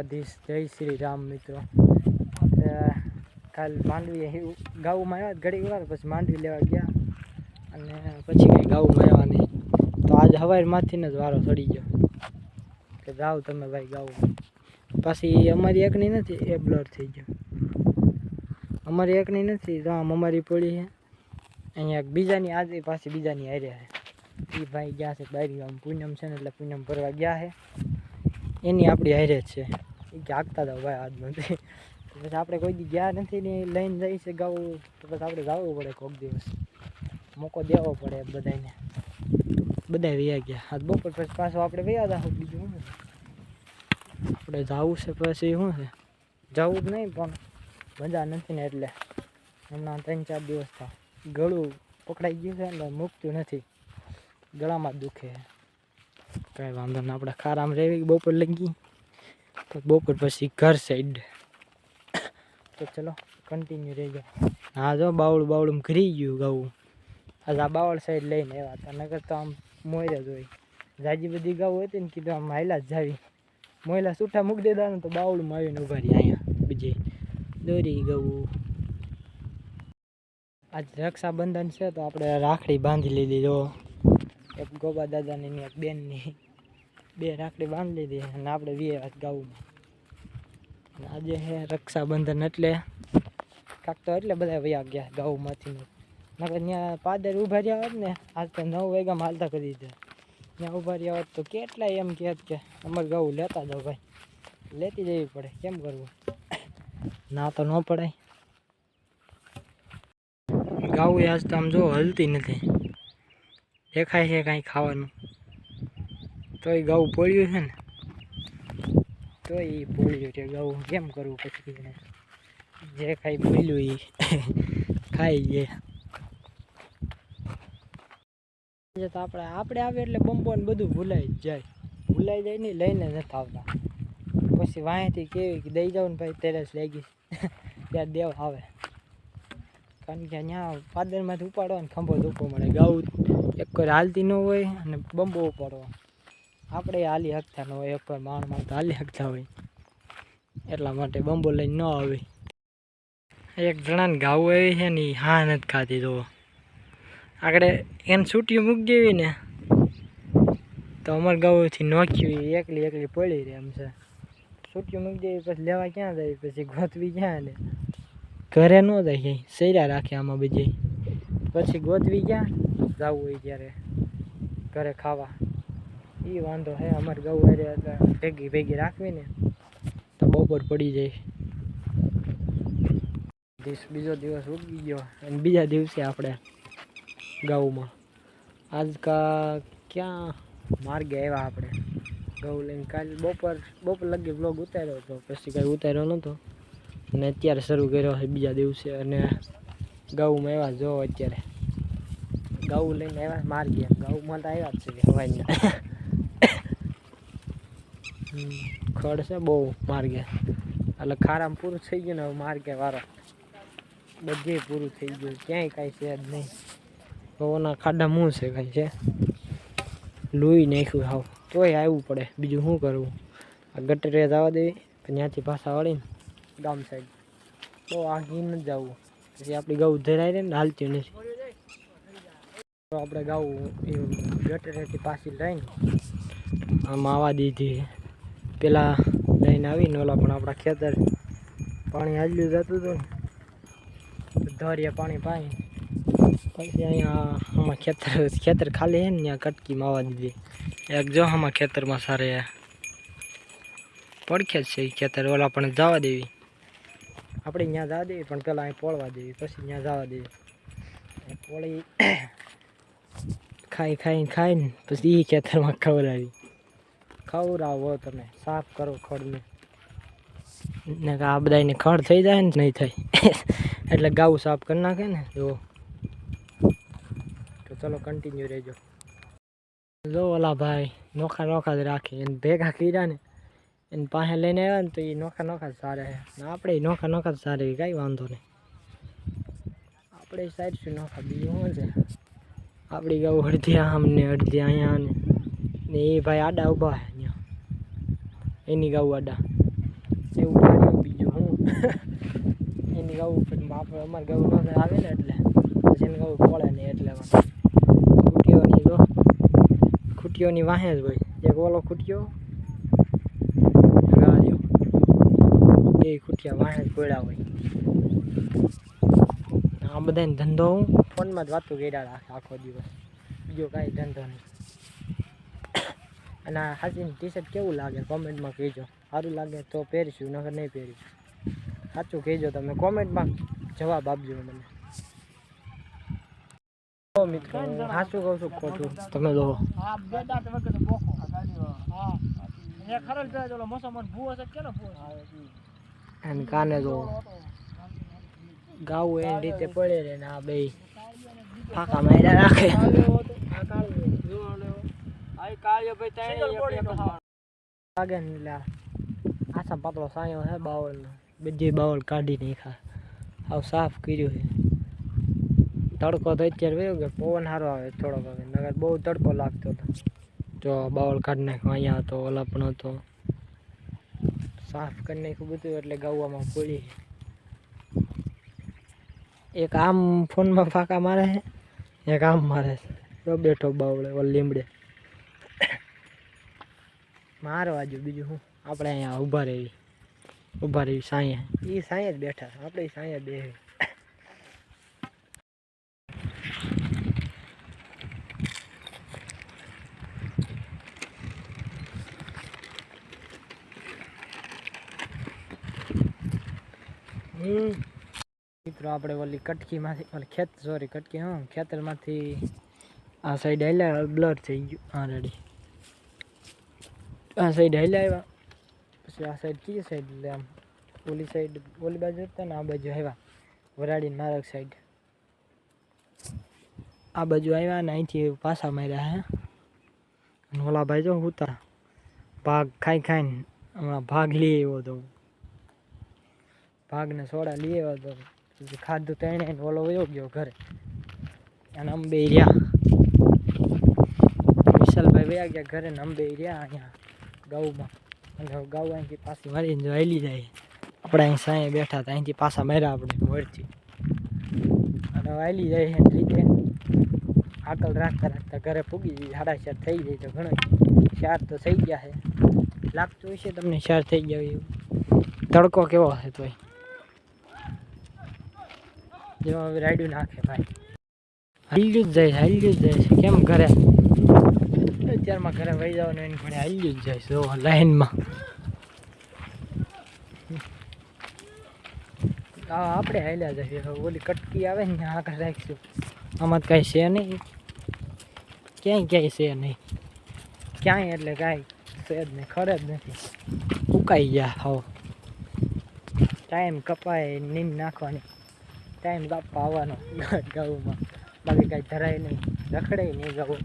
જય શ્રી રામ મિત્રો. કાલ માંડવી ગાઉમાં આવ્યા ઘડી વાર, પછી માંડવી લેવા ગયા અને પછી કંઈ ગાઉમાં આવ્યા નહીં. તો આજ સવારમાંથી જ વારો ચડી ગયો કે જાઓ તમે ભાઈ ગાઉમાં. પાછી અમારી એકની નથી, એ બ્લર થઈ ગયો. અમારી એકની નથી તો આમ અમારી પડી છે અહીંયા બીજાની, આજે પાછી બીજાની હારે છે. એ ભાઈ ગયા છે બારી, આમ પૂનમ છે ને એટલે પૂનમ ભરવા ગયા છે. એની આપણી હારે જ છે. એ કે આગતા હતા ભાઈ આજ નથી. પછી આપણે કોઈ દી ગયા નથી ને લઈને જઈ છે ગાવું, તો પછી આપણે જવું પડે કોઈક દિવસ, મોકો દેવો પડે બધાને. બધા વૈયા ગયા આજ બપોર, પછી પાછું આપણે વૈયા હતા. બીજું શું આપણે જવું છે પછી શું છે, જવું જ નહીં પણ મજા નથી ને એટલે હમણાં 3-4 દિવસ થયા ગળું પકડાઈ ગયું છે એટલે મૂકતું નથી, ગળામાં જ દુખે. કાંઈ વાંધો ને, આપણે ખારામ રહેવી બપોર લગી, તો બપોર પછી ઘર સાઈડ. તો ચલો કન્ટિન્યુ રહેજો. હા જો બાવળું ઘરી ગયું ગાવું. આજે આ બાવળ સાઈડ લઈને આવ્યા હતા, નગર તો આમ મોયરે જ હોય. જાજી બધી ગાવું હતી ને કીધું આમ હાઈલા જ જાવી, મોયલા છૂટા મૂકી દેતા ને તો બાવળમાં આવીને ઉભા રહી. અહીંયા બીજે દોરી ગાવું. આજ રક્ષાબંધન છે તો આપણે રાખડી બાંધી લીધી. જો એક ગોબા દાદાની એક બેનની, 2 રાખડી બાંધી લીધી અને આપણે વીએ ગાઉમાં. આજે છે રક્ષાબંધન એટલે કાંક તો એટલે બધા વયા ગયા ગાઉમાંથી. નકર ત્યાં પાદર ઊભા રહ્યા હોત ને, આજ તો 9 વાગ્યામાં હાલતા કરી દીધા. ત્યાં ઊભા રહ્યા હોત તો કેટલાય એમ કહેત કે અમારે ગાઉ લેતા જાઓ ભાઈ, લેતી જવી પડે, કેમ કરવું, ના તો ન પડાય. ગાઉ આજ તો આમ જો હલતી નથી, દેખાય છે કાંઈ ખાવાનું, તોય ગાઉ પોળ્યું છે ને, તોય એ પોળ્યું છે ગાઉ. કેમ કરવું પછી, જે ખાઈ બોલ્યું એ ખાઈ ગયા. તો આપણે આવે એટલે બંબો ને બધું ભૂલાઈ જાય નહીં, લઈને નથી આવતા. પછી વાંહેથી કેવી કે દઈ જાવ ને ભાઈ તેરસ લાગી ત્યારે દેવ આવે. કારણ કે અહીંયા પાદરમાંથી ઉપાડવા ને ખંભો ધોકો મળે. ગાઉ એક કોઈ હાલતી ન હોય અને બંબો ઉપાડવો, આપણે હાલી શકતા ન હોય, એક વાર માણમાં તો હાલી શકતા હોય, એટલા માટે બંબો લઈને ન આવે. એક જણાને ગાઉ આવી છે ને, હા નથી ખાતી. તો આગળ એને છૂટીઓ મૂકી દેવી ને તો અમારે ગાઉથી નોખ્યું એકલી પડી રહે એમ છે. છૂટીઓ મૂકી દેવી પછી લેવા ક્યાં જાય, પછી ગોતવી ક્યાં ને, ઘરે ન જાય ક્યાંય, સૈરા રાખે આમાં બીજે. પછી ગોતવી ક્યાં જવું હોય ત્યારે ઘરે ખાવા, એ વાંધો છે. અમારે ગાઉ એટલે ભેગી રાખવી ને તો બપોર પડી જાય. બીજો દિવસ ઉગી ગયો અને બીજા દિવસે આપણે ગાઉમાં આજ ક્યાં માર્ગે આવ્યા આપણે ગાઉ લઈને. કાલે બપોર લગી બ્લોગ ઉતાર્યો હતો, પછી કાંઈ ઉતાર્યો નહોતો અને અત્યારે શરૂ કર્યો છે બીજા દિવસે. અને ગાઉમાં આવ્યા જો અત્યારે ગાઉ લઈને આવ્યા માર્ગે. ગાઉમાં તો આવ્યા જ છે હવાઈના ખડ છે બહુ માર્ગે, એટલે ખારામ પૂરું થઈ ગયું ને. હવે માર્ગે વારો બધે પૂરું થઈ ગયું, ક્યાંય કાંઈ છે જ નહીં. ઓના ખાડા મું છે કાંઈ છે, લોહી નાખ્યું હાવ, તોય આવવું પડે, બીજું શું કરવું. આ ગટરે જવા દેવી, ત્યાંથી પાછા વળીને ગામ સાઈડ. બહુ આગી નથી જવું, પછી આપણી ગાઉ ધરાઈ રહે ને, હાલતી નથી. તો આપણે ગાઉ ગટરેથી પાછી લઈને આમાં આવવા દીધી. પેલા લઈને આવીને ઓલા પણ આપણા ખેતર પાણી હાલ્યું જતું હતું ને, ધોરિયા પાણી પાઈ પછી અહીંયા આમાં ખેતર ખાલી છે ને, ત્યાં કટકીમાં આવવા દીધી. એક જો આમાં ખેતરમાં સારે પડખે જ છે એ ખેતર, ઓલા પણ જવા દેવી, આપણે ત્યાં જવા દેવી, પણ પહેલાં અહીં પોળવા દેવી, પછી ત્યાં જવા દેવી. પોળી ખાઈને પછી એ ખેતરમાં ખવડાવો તમે, સાફ કરો ખડને ને. આ બધાને ખડ થઈ જાય ને, નહીં થાય એટલે ગાઉ સાફ કરી નાખે ને. જો તો ચલો કન્ટિન્યુ રહેજો. જો ઓલા ભાઈ નોખા જ રાખે, એને ભેગા કર્યા ને, એને પાસે લઈને આવ્યા ને તો એ નોખા જ સારે છે. આપણે નોખા જ સારે, કાંઈ વાંધો નહીં, આપણે સાઈડ છું નોખા. બીજું શું છે, આપણી ગાઉ અડધી આમ ને અડધી અહીંયા ને એ ભાઈ આડા ઊભા છે અહીંયા, એની ગાઉ આડા. એની ગાવું પણ આપણે અમારે ગાવું ન આવે ને એટલે પછી એને ગાવું પડે નહીં એટલે ખૂટીઓની વાહે જ હોય એક ઓલો ખૂટીઓ બે ખૂટિયા વાહે જ પડ્યા હોય આ બધાને ધંધો હું ફોનમાં જ વાતો કર્યા રાખે આખો દિવસ બીજો કાંઈ ધંધો નહીં અને આ હાચીની ટી શર્ટ કેવું લાગે કોમેન્ટમાં કહેજો સારું લાગે તો પહેરીશું નકર નહીં પહેરીશું સાચું કહેજો તમે કોમેન્ટમાં જવાબ આપજો મને મિત્રો સાચું કહું છું ખોટું તમે લો અને કાને જો ગાવું એની રીતે પડે ને આ બે ફાંકા માર્યા રાખે લાગે ને એટલે આછા પાતળો સાયો હે બાવળનો બધી બાવળ કાઢી નાખા આવ સાફ કર્યું છે તડકો તો અત્યારે વયો ગયો પવન સારો આવે થોડોક આવે નગર બહુ તડકો લાગતો હતો જો બાવળ કાઢી નાખ્યો અહીંયા હતો ઓલા પણ હતો સાફ કરી નાખ્યું બધું એટલે ગાવામાં પડી એક આમ ફોનમાં ફાંકા મારે છે એક આમ મારે છે તો બેઠો બાવળે ઓલ લીમડે મારવા જો બીજું શું આપણે અહીંયા ઊભા રહી સાંયે એ સાંયે જ બેઠા આપણે સાંયે બેહી મિત્રો આપણે ઓલી કટકીમાંથી કટકી ખેતરમાંથી આ સાઈડ હાલ્યા બ્લર થઈ ગયું હા રેડી આ સાઈડ હાલ્યા આવ્યા પછી આ સાઈડ કઈ સાઈડ એટલે આમ ઓલી બાજુ હતા ને આ બાજુ આવ્યા વરાડીને મારક સાઈડ આ બાજુ આવ્યા ને અહીંથી પાછા માર્યા હે અને ઓલા ભાઈ જો ઉતા ભાગ ખાઈને હમણાં ભાગ લઈ આવ્યો હતો ભાગને સોડા લઈ આવ્યો હતો પછી ખાધું તેણે ઓલો વયો ગયો ઘરે અને અંબે રહ્યા વિશાલભાઈ વયા ગયા ઘરે ને અંબે રહ્યા અહીંયા ગાઉમાં અને ગાઉ અહીંથી પાછી મારીને જો હાલી જાય આપણે અહીં સાંયે બેઠા હતા અહીંથી પાછા માર્યા આપણે મોરથી અને હાલી જાય એની રીતે આકલ રાખતા ઘરે પૂગી જાય 4:30 થઈ જાય તો ઘણો 4 તો થઈ ગયા છે લાગતું હશે તમને 4 થઈ ગયા એવું તડકો કેવો હશે તોય જેમાં હવે રાયડું નાખે ભાઈ હાલ્યું જ જાય છે કેમ ઘરે અત્યારમાં ઘરે વહી જવાનું એની ઘરે હાલ્યું જ જાય છે લાઈનમાં આપણે હાલ્યા જઈએ ઓલી કટકી આવે ને આગળ રાખીશું આમાં કાંઈ છે નહીં ક્યાંય છે નહીં ક્યાંય એટલે કાંઈ છે જ નહીં ખરે જ નથી ઉકાઈ ગયા હાવ ટાઈમ કપાય નીંદ નાખવાની ટાઈમ કાપવા આવવાનો ગાઉમાં બાકી કાંઈ ધરાય નહીં રખડે નહીં ગાઉં